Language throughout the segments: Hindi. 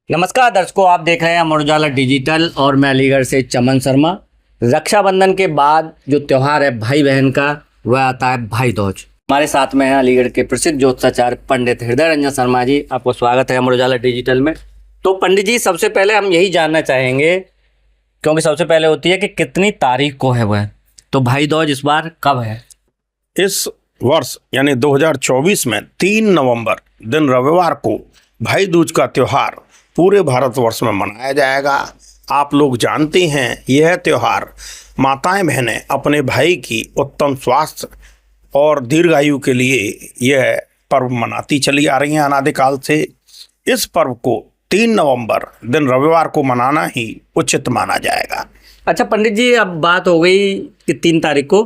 नमस्कार दर्शकों, आप देख रहे हैं अमर उजाला डिजिटल और मैं अलीगढ़ से चमन शर्मा। रक्षाबंधन के बाद जो त्यौहार है भाई बहन का, वह आता है भाई दूज। हमारे साथ में है अलीगढ़ के प्रसिद्ध ज्योतिषाचार्य पंडित हृदय रंजन शर्मा जी। आपको स्वागत है अमर उजाला डिजिटल में। तो पंडित जी, सबसे पहले हम यही जानना चाहेंगे, क्योंकि सबसे पहले होती है कि कितनी तारीख को है वह, तो भाई दूज इस बार कब है? इस वर्ष यानी 2024 में 3 नवंबर दिन रविवार को भाई दूज का त्यौहार पूरे भारतवर्ष में मनाया जाएगा। आप लोग जानते हैं, यह त्यौहार माताएं बहनें अपने भाई की उत्तम स्वास्थ्य और दीर्घायु के लिए यह पर्व मनाती चली आ रही हैं अनादिकाल से। इस पर्व को 3 नवंबर दिन रविवार को मनाना ही उचित माना जाएगा। अच्छा पंडित जी, अब बात हो गई कि 3 तारीख को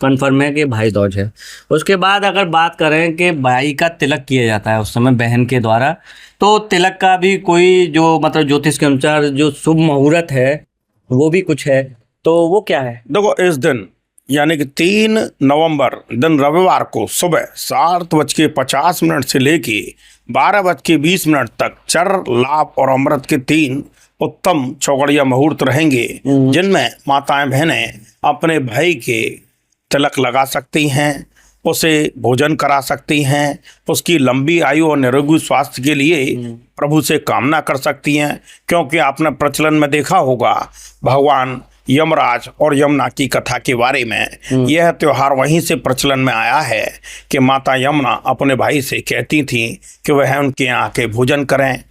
कन्फर्म है कि भाई दूज है। उसके बाद अगर बात करें कि भाई का तिलक किया जाता है उस समय बहन के द्वारा, तो तिलक का भी कोई जो मतलब ज्योतिष के अनुसार जो शुभ मुहूर्त है वो भी कुछ है, तो वो क्या है? देखो, इस दिन यानी कि 3 नवंबर दिन रविवार को सुबह 7:50 से लेके 12:20 तक चर, लाभ और अमृत के 3 उत्तम चौगड़िया मुहूर्त रहेंगे, जिनमें माताएं बहनें अपने भाई के तिलक लगा सकती हैं, उसे भोजन करा सकती हैं, उसकी लंबी आयु और निरोगी स्वास्थ्य के लिए प्रभु से कामना कर सकती हैं। क्योंकि आपने प्रचलन में देखा होगा, भगवान यमराज और यमुना की कथा के बारे में यह त्योहार वहीं से प्रचलन में आया है कि माता यमुना अपने भाई से कहती थी कि वह उनके यहाँ आके भोजन करें।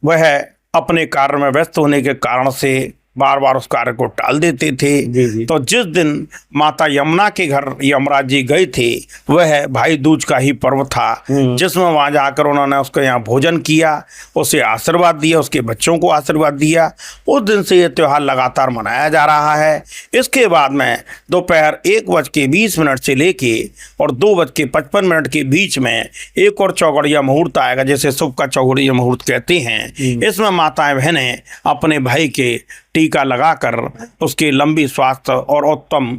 वह अपने कार्य में व्यस्त होने के कारण से बार बार उस कार्य को टाल देते थे। तो जिस दिन माता यमुना के घर यमराज जी गए थे, वह भाई दूज का ही पर्व था, जिसमें वहां जाकर उन्होंने उसके यहाँ भोजन किया, उसे आशीर्वाद दिया, उसके बच्चों को आशीर्वाद दिया। उस दिन से यह त्यौहार लगातार मनाया जा रहा है। इसके बाद में दोपहर 1:20 से लेके और 2:55 के बीच में एक और चौगड़िया मुहूर्त आएगा, जैसे शुभ का चौगड़िया मुहूर्त कहते हैं। इसमें माताएं बहनें अपने भाई के टीका लगाकर उसके लंबी स्वास्थ्य और उत्तम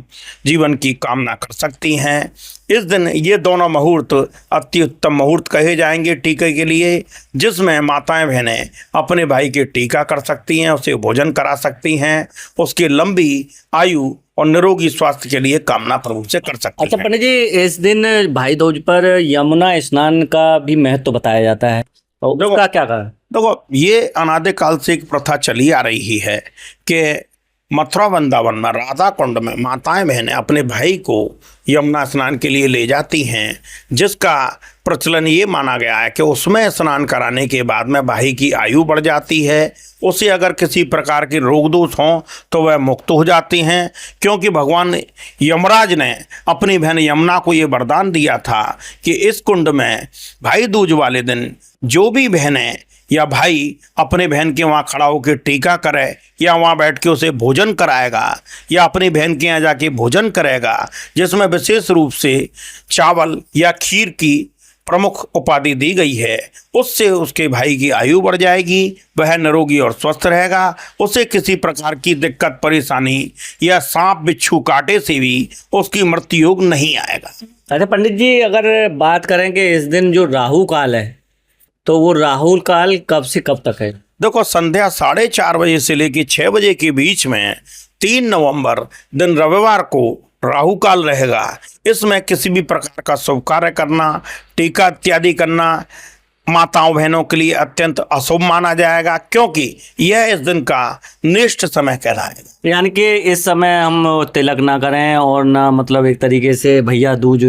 जीवन की कामना कर सकती हैं। इस दिन ये दोनों मुहूर्त अति उत्तम मुहूर्त कहे जाएंगे टीके के लिए, जिसमें माताएं बहनें अपने भाई के टीका कर सकती हैं, उसे भोजन करा सकती हैं, उसकी लंबी आयु और निरोगी स्वास्थ्य के लिए कामना प्रभु से कर सकती हैं। अच्छा पंडित जी, इस दिन भाई दूज पर यमुना स्नान का भी महत्व बताया जाता है, तो उसका क्या कहा? देखो, ये अनादिकाल से एक प्रथा चली आ रही है कि मथुरा वृंदावन में राधा कुंड में माताएं बहनें अपने भाई को यमुना स्नान के लिए ले जाती हैं, जिसका प्रचलन ये माना गया है कि उसमें स्नान कराने के बाद में भाई की आयु बढ़ जाती है। उसे अगर किसी प्रकार के रोग दोष हों तो वह मुक्त हो जाती हैं। क्योंकि भगवान यमराज ने अपनी बहन यमुना को ये वरदान दिया था कि इस कुंड में भाई दूज वाले दिन जो भी बहनें या भाई अपने बहन के वहाँ खड़ा होकर टीका करे या वहाँ बैठ के उसे भोजन कराएगा या अपनी बहन के यहाँ जाके भोजन करेगा, जिसमें विशेष रूप से चावल या खीर की प्रमुख उपाधि दी गई है, उससे उसके भाई की आयु बढ़ जाएगी, वह निरोगी और स्वस्थ रहेगा, उसे किसी प्रकार की दिक्कत परेशानी या सांप बिच्छू काटे से भी उसकी मृत्यु योग नहीं आएगा। अच्छा पंडित जी, अगर बात करें कि इस दिन जो राहु काल है, तो वो राहुल काल कब से कब तक है? देखो, संध्या 4:30 बजे से लेकर 6 बजे के बीच में 3 नवंबर दिन रविवार को राहु काल रहेगा। इसमें किसी भी प्रकार का शुभ कार्य करना, टीका इत्यादि करना माताओं बहनों के लिए अत्यंत अशुभ माना जाएगा, क्योंकि यह इस दिन का निष्ठ समय कहलाएगा। यानी कि इस समय हम तिलक ना करें और ना मतलब एक तरीके से भैया दूज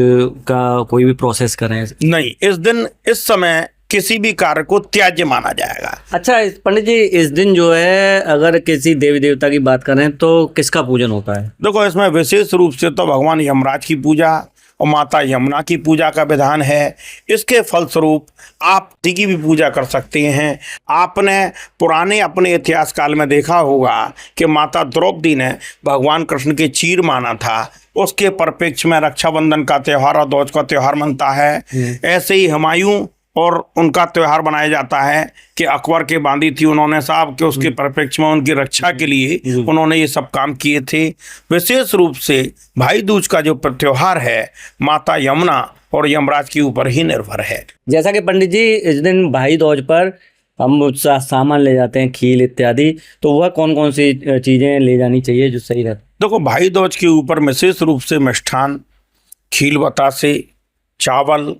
का कोई भी प्रोसेस करें नहीं, इस दिन इस समय किसी भी कार्य को त्याज्य माना जाएगा। अच्छा पंडित जी, इस दिन जो है अगर किसी देवी देवता की बात करें तो किसका पूजन होता है? देखो, इसमें विशेष रूप से तो भगवान यमराज की पूजा और माता यमुना की पूजा का विधान है। इसके फलस्वरूप आप किसी की भी पूजा कर सकते हैं। आपने पुराने अपने इतिहास काल में देखा होगा कि माता द्रौपदी ने भगवान कृष्ण के चीर माना था, उसके परिप्रेक्ष्य में रक्षाबंधन का त्यौहार और दूज का त्यौहार मनता है। ऐसे ही हुमायूं और उनका त्यौहार बनाया जाता है कि अकबर के बांदी थी उन्होंने साहब के उसके परिप्रेक्ष्य में उनकी रक्षा के लिए उन्होंने ये सब काम किए थे। विशेष रूप से भाई दूज का जो त्यौहार है माता यमुना और यमराज के ऊपर ही निर्भर है। जैसा कि पंडित जी इस दिन भाई दूज पर हम सामान ले जाते हैं, खील इत्यादि, तो वह कौन कौन सी चीजें ले जानी चाहिए जो सही रहता? देखो, भाई दूज के ऊपर विशेष रूप से मिष्ठान, खील बतासे, चावल,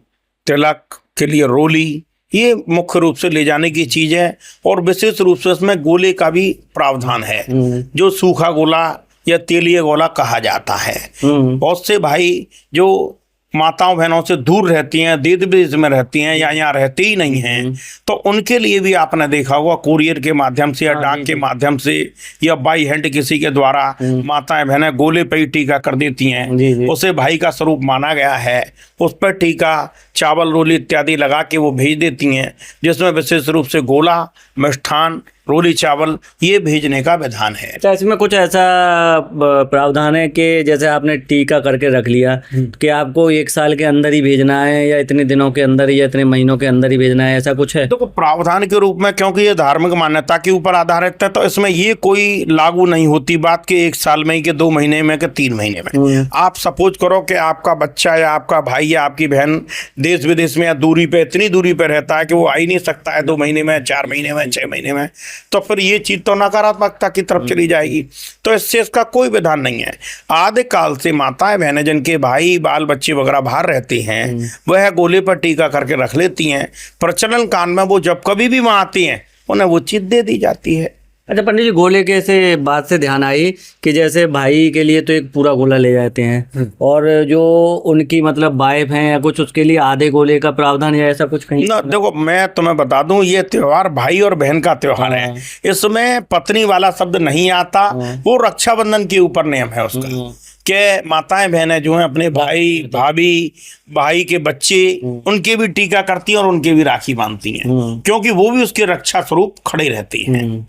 तिलक के लिए रोली, ये मुख्य रूप से ले जाने की चीज है। और विशेष रूप से इसमें गोले का भी प्रावधान है, जो सूखा गोला या तेलीय गोला कहा जाता है। बहुत से भाई जो माताओं बहनों से दूर रहती हैं, देश विदेश में रहती हैं या यहाँ रहती ही नहीं हैं, तो उनके लिए भी आपने देखा होगा कुरियर के माध्यम से या डाक के माध्यम से या बाई हैंड किसी के द्वारा माताएं बहनें गोले पर ही टीका कर देती हैं। उसे भाई का स्वरूप माना गया है, उस पर टीका, चावल, रोली इत्यादि लगा के वो भेज देती हैं, जिसमें विशेष रूप से गोला, मिष्ठान, रोली, चावल ये भेजने का विधान है। अच्छा, इसमें कुछ ऐसा प्रावधान है कि जैसे आपने टीका करके रख लिया कि आपको 1 साल के अंदर ही भेजना है या इतने दिनों के अंदर या इतने महीनों के अंदर ही भेजना है, ऐसा कुछ है? देखो, प्रावधान के रूप में क्योंकि ये धार्मिक मान्यता के ऊपर आधारित है, तो इसमें ये कोई लागू नहीं होती बात कि 1 साल में ही, कि 2 महीने में, कि 3 महीने में। आप सपोज करो कि आपका बच्चा या आपका भाई या आपकी बहन देश विदेश में या दूरी पे, इतनी दूरी पे रहता है कि वो आ ही नहीं सकता है 2 महीने में, 4 महीने में, 6 महीने में, तो फिर ये चीज तो नकारात्मकता की तरफ चली जाएगी। तो इससे इसका कोई विधान नहीं है। आदि काल से माताएं बहनें जिनके भाई बाल बच्चे वगैरह बाहर रहते हैं, वह गोले पर टीका करके रख लेती हैं। प्रचलन काल में वो जब कभी भी वहां आती हैं, उन्हें वो चीज दे दी जाती है। अच्छा पंडित जी, गोले के से बात से ध्यान आई कि जैसे भाई के लिए तो एक पूरा गोला ले जाते हैं और जो उनकी मतलब वाइफ हैं या कुछ, उसके लिए आधे गोले का प्रावधान या ऐसा कुछ कहीं? ना, देखो मैं तुम्हें बता दूं, ये त्योहार भाई और बहन का त्योहार है। इसमें पत्नी वाला शब्द नहीं आता, वो रक्षाबंधन के ऊपर नियम है उसका, कि माताएं बहनें जो हैं अपने भाई, भाभी, भाई के बच्चे, उनके भी टीका करती हैं और उनके भी राखी बांधती हैं, क्योंकि वो भी उसके रक्षा स्वरूप खड़े रहती हैं।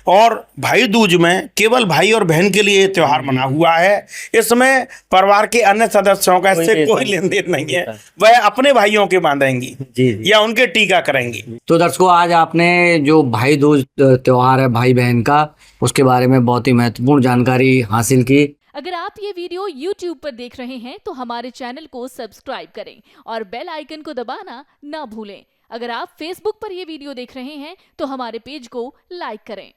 और भाई दूज में केवल भाई और बहन के लिए त्योहार मना हुआ है। इसमें परिवार के अन्य सदस्यों का इससे कोई लेन देन नहीं है। वह अपने भाइयों के बांधेंगी या उनके टीका करेंगी। तो दर्शकों, आज आपने जो भाई दूज त्योहार है भाई बहन का, उसके बारे में बहुत ही महत्वपूर्ण जानकारी हासिल की। अगर आप ये वीडियो YouTube पर देख रहे हैं तो हमारे चैनल को सब्सक्राइब करें और बेल आइकन को दबाना ना भूलें। अगर आप Facebook पर ये वीडियो देख रहे हैं तो हमारे पेज को लाइक करें।